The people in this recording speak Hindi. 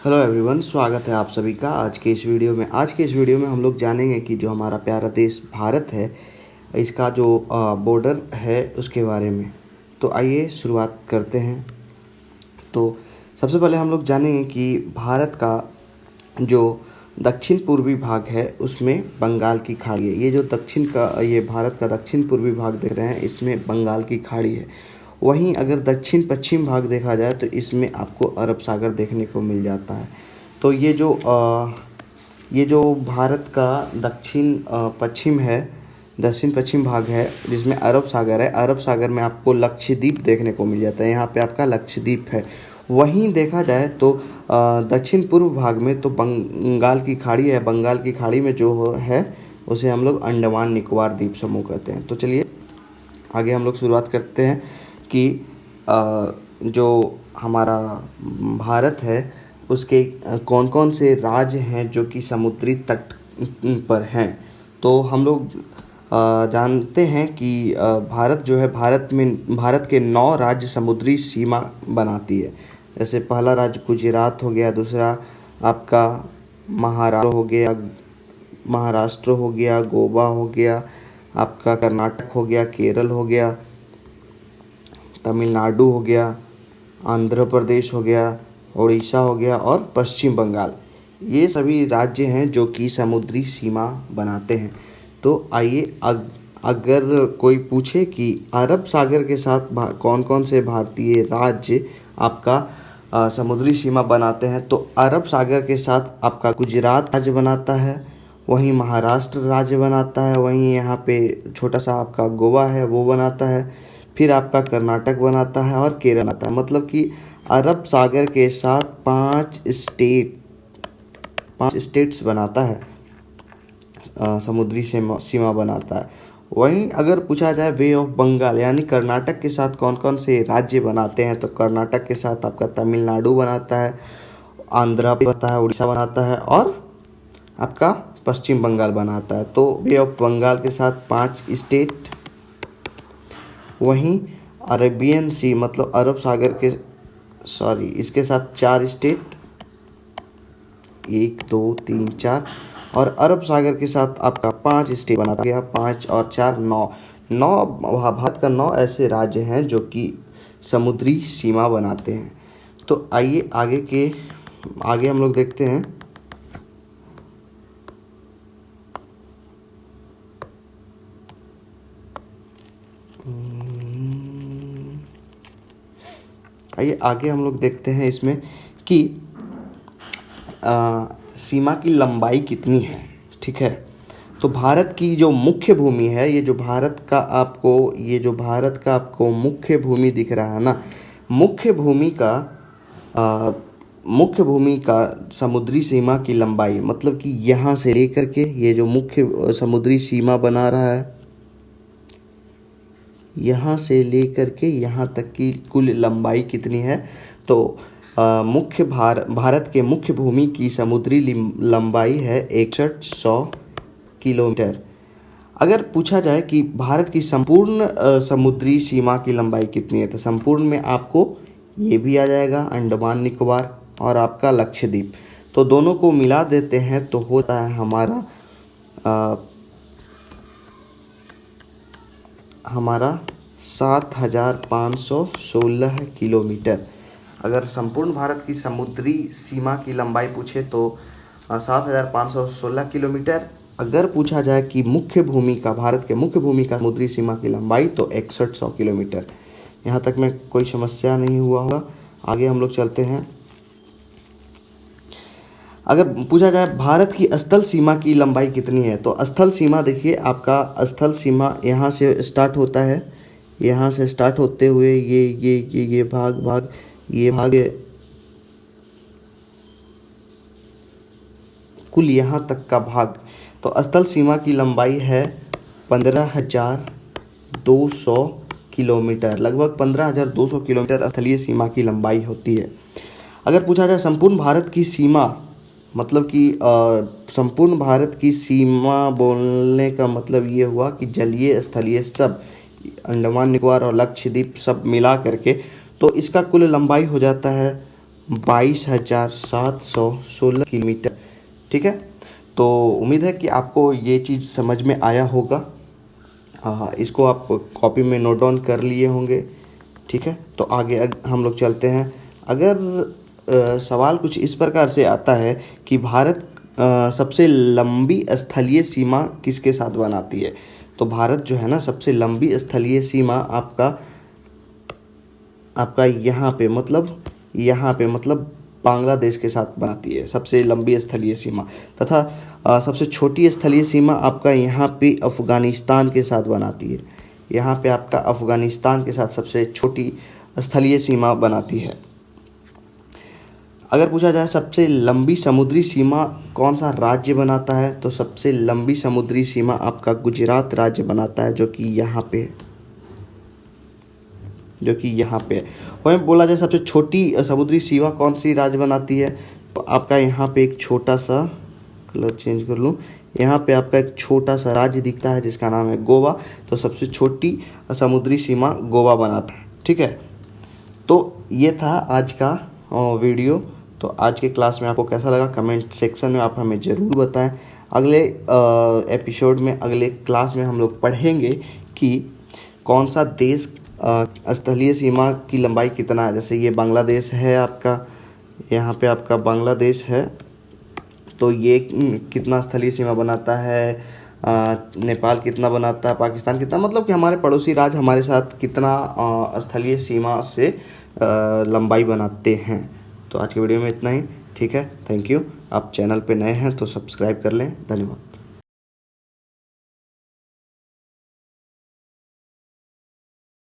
हेलो एवरीवन, स्वागत है आप सभी का आज के इस वीडियो में। हम लोग जानेंगे कि जो हमारा प्यारा देश भारत है, इसका जो बॉर्डर है उसके बारे में। तो आइए शुरुआत करते हैं। तो सबसे पहले हम लोग जानेंगे कि भारत का जो दक्षिण पूर्वी भाग है उसमें बंगाल की खाड़ी है। ये भारत का दक्षिण पूर्वी भाग देख रहे हैं, इसमें बंगाल की खाड़ी है। वहीं अगर दक्षिण पश्चिम भाग देखा जाए तो इसमें आपको अरब सागर देखने को मिल जाता है। तो ये जो भारत का दक्षिण पश्चिम भाग है जिसमें अरब सागर है, अरब सागर में आपको लक्षद्वीप देखने को मिल जाता है। यहाँ पे आपका लक्षद्वीप है। वहीं देखा जाए तो दक्षिण पूर्व भाग में तो बंगाल की खाड़ी है। बंगाल की खाड़ी में जो है उसे हम लोग अंडमान निकोबार द्वीप समूह कहते हैं। तो चलिए आगे हम लोग शुरुआत करते हैं कि जो हमारा भारत है उसके कौन कौन से राज्य हैं जो कि समुद्री तट पर हैं। तो हम लोग जानते हैं कि भारत जो है, भारत के 9 राज्य समुद्री सीमा बनाती है। जैसे पहला राज्य गुजरात हो गया, दूसरा आपका महाराष्ट्र हो गया, गोवा हो गया, आपका कर्नाटक हो गया, केरल हो गया, तमिलनाडु हो गया, आंध्र प्रदेश हो गया, उड़ीसा हो गया और पश्चिम बंगाल। ये सभी राज्य हैं जो कि समुद्री सीमा बनाते हैं। तो आइए अगर कोई पूछे कि अरब सागर के साथ कौन कौन से भारतीय राज्य आपका समुद्री सीमा बनाते हैं, तो अरब सागर के साथ आपका गुजरात राज्य बनाता है, वहीं महाराष्ट्र राज्य बनाता है, वहीं यहाँ पे छोटा सा आपका गोवा है वो बनाता है, फिर आपका कर्नाटक बनाता है और केरल बनाता है। मतलब कि अरब सागर के साथ 5 स्टेट्स बनाता है, समुद्री सीमा बनाता है। वहीं अगर पूछा जाए वे ऑफ बंगाल यानी कर्नाटक के साथ कौन कौन से राज्य बनाते हैं, तो कर्नाटक के साथ आपका तमिलनाडु बनाता है, आंध्र बनाता है, उड़ीसा बनाता है और आपका पश्चिम बंगाल बनाता है। तो वे ऑफ बंगाल के साथ 5 स्टेट। वहीं अरेबियन सी मतलब अरब सागर के इसके साथ 4 स्टेट, 1 2 3 4, और अरब सागर के साथ आपका 5 स्टेट बनाता गया। 5 और 4 9 भारत का 9 ऐसे राज्य हैं जो कि समुद्री सीमा बनाते हैं। तो आइए आगे हम लोग देखते हैं। इसमें कि सीमा की लंबाई कितनी है। ठीक है, तो भारत की जो मुख्य भूमि है, ये जो भारत का आपको मुख्य भूमि दिख रहा है ना, मुख्य भूमि का समुद्री सीमा की लंबाई, मतलब कि यहाँ से लेकर के ये जो मुख्य समुद्री सीमा बना रहा है, यहाँ से लेकर के यहाँ तक की कुल लंबाई कितनी है। तो भारत के मुख्य भूमि की समुद्री लंबाई है 6100 किलोमीटर। अगर पूछा जाए कि भारत की संपूर्ण समुद्री सीमा की लंबाई कितनी है, तो संपूर्ण में आपको ये भी आ जाएगा अंडमान निकोबार और आपका लक्षद्वीप। तो दोनों को मिला देते हैं तो होता है हमारा 7516 किलोमीटर। अगर संपूर्ण भारत की समुद्री सीमा की लंबाई पूछे तो 7516 किलोमीटर। अगर पूछा जाए कि भारत के मुख्य भूमि का समुद्री सीमा की लंबाई, तो 6100 किलोमीटर। यहाँ तक में कोई समस्या नहीं हुआ होगा। आगे हम लोग चलते हैं। अगर पूछा जाए भारत की स्थल सीमा की लंबाई कितनी है, तो स्थल सीमा देखिए, आपका स्थल सीमा यहाँ से स्टार्ट होता है, यहाँ से स्टार्ट होते हुए ये भाग कुल यहाँ तक का भाग। तो स्थल सीमा की लंबाई है 15,200 किलोमीटर। लगभग 15,200 किलोमीटर स्थलीय सीमा की लंबाई होती है। अगर पूछा जाए संपूर्ण भारत की सीमा, मतलब कि संपूर्ण भारत की सीमा बोलने का मतलब ये हुआ कि जलीय स्थलीय सब, अंडमान निकोबार और लक्षद्वीप सब मिला करके, तो इसका कुल लंबाई हो जाता है 22,716 किलोमीटर। ठीक है, तो उम्मीद है कि आपको ये चीज़ समझ में आया होगा। इसको आप कॉपी में नोट डाउन कर लिए होंगे। ठीक है, तो आगे हम लोग चलते हैं। अगर सवाल कुछ इस प्रकार से आता है कि भारत सबसे लंबी स्थलीय सीमा किसके साथ बनाती है, तो भारत जो है ना सबसे लंबी स्थलीय सीमा आपका यहाँ पे मतलब बांग्लादेश के साथ बनाती है सबसे लंबी स्थलीय सीमा। तथा सबसे छोटी स्थलीय सीमा आपका यहाँ पे अफ़गानिस्तान के साथ बनाती है। यहाँ पे आपका अफ़गानिस्तान के साथ सबसे छोटी स्थलीय सीमा बनाती है। अगर पूछा जाए सबसे लंबी समुद्री सीमा कौन सा राज्य बनाता है, तो सबसे लंबी समुद्री सीमा आपका गुजरात राज्य बनाता है, जो कि यहाँ पे है। वहीं बोला जाए सबसे छोटी समुद्री सीमा कौन सी राज्य बनाती है, तो आपका यहाँ पे एक छोटा सा, कलर चेंज कर लूँ, यहाँ पे आपका एक छोटा सा राज्य दिखता है जिसका नाम है गोवा। तो सबसे छोटी समुद्री सीमा गोवा बनाता है। ठीक है, तो ये था आज का वीडियो। तो आज के क्लास में आपको कैसा लगा कमेंट सेक्शन में आप हमें ज़रूर बताएं। अगले एपिसोड में, अगले क्लास में हम लोग पढ़ेंगे कि कौन सा देश स्थलीय सीमा की लंबाई कितना है। जैसे ये बांग्लादेश है आपका, यहाँ पे आपका बांग्लादेश है, तो ये कितना स्थलीय सीमा बनाता है, नेपाल कितना बनाता है, पाकिस्तान कितना, मतलब कि हमारे पड़ोसी राज्य हमारे साथ कितना स्थलीय सीमा से लंबाई बनाते हैं। तो आज के वीडियो में इतना ही। ठीक है, थैंक यू। आप चैनल पे नए हैं तो सब्सक्राइब कर लें। धन्यवाद।